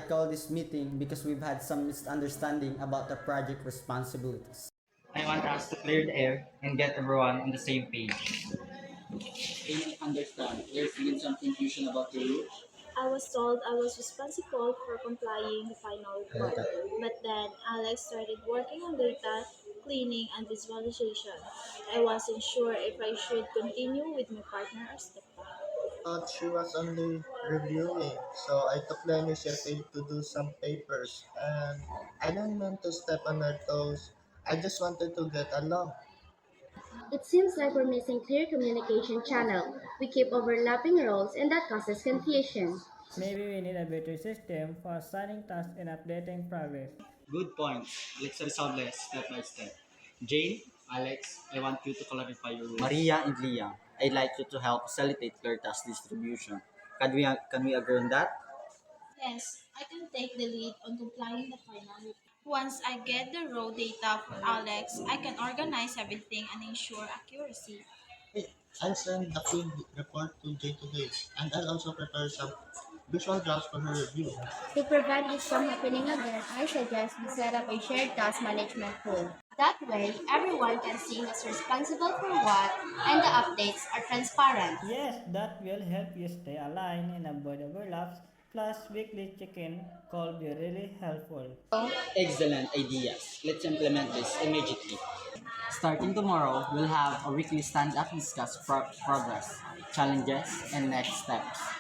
called this meeting because we've had some misunderstanding about the project responsibilities. I want us to clear the air and get everyone on the same page. I understand. There's been some confusion about the rules. I was told I was responsible for complying the final report, but then Alex started working on data, cleaning, and visualization. I wasn't sure if I should continue with my partner or step back. Thought she was only reviewing, so I took the initiative to do some papers, and I didn't mean to step on her toes. I just wanted to get along. It seems like we're missing clear communication channel. We keep overlapping roles and that causes confusion. Maybe we need a better system for assigning tasks and updating progress. Good point. Let's resolve this step by step. Jane, Alex, I want you to clarify your rules. Maria and Leah, I'd like you to help facilitate clear task distribution. Can we agree on that? Yes, I can take the lead on complying the final report. Once I get the raw data for Alex, I can organize everything and ensure accuracy. Hey, I'll send the field report to Jay today, and I'll also prepare some visual drafts for her review. To prevent this from happening again, I suggest we set up a shared task management tool. That way, everyone can see who's responsible for what and the updates are transparent. Yes, that will help you stay aligned and avoid overlaps. Plus, weekly check-in could be really helpful. Excellent ideas. Let's implement this immediately. Starting tomorrow, we'll have a weekly stand-up discuss progress, challenges, and next steps.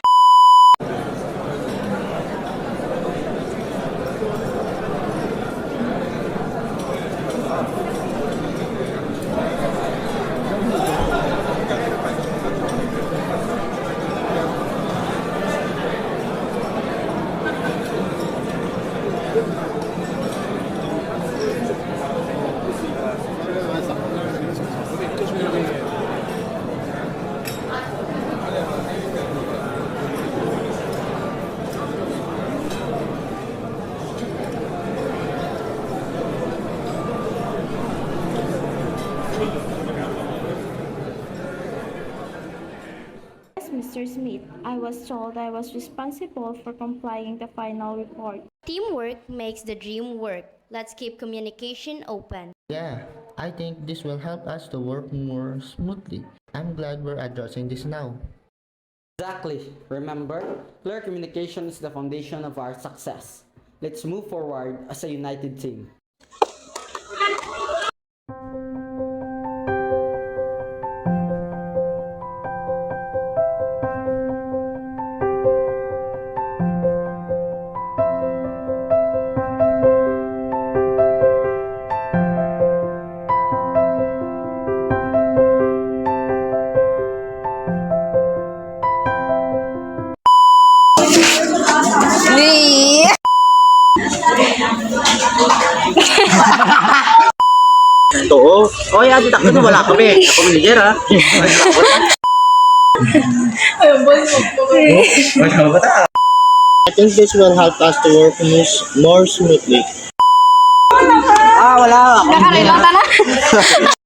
Yes, Mr. Smith, I was told I was responsible for complying the final report. Teamwork makes the dream work. Let's keep communication open. Yeah, I think this will help us to work more smoothly. I'm glad we're addressing this now. Exactly. Remember, clear communication is the foundation of our success. Let's move forward as a united team. Oo. O kaya di takbo wala kami. Ako manager ha. I think this will help us to work more smoothly. Wala.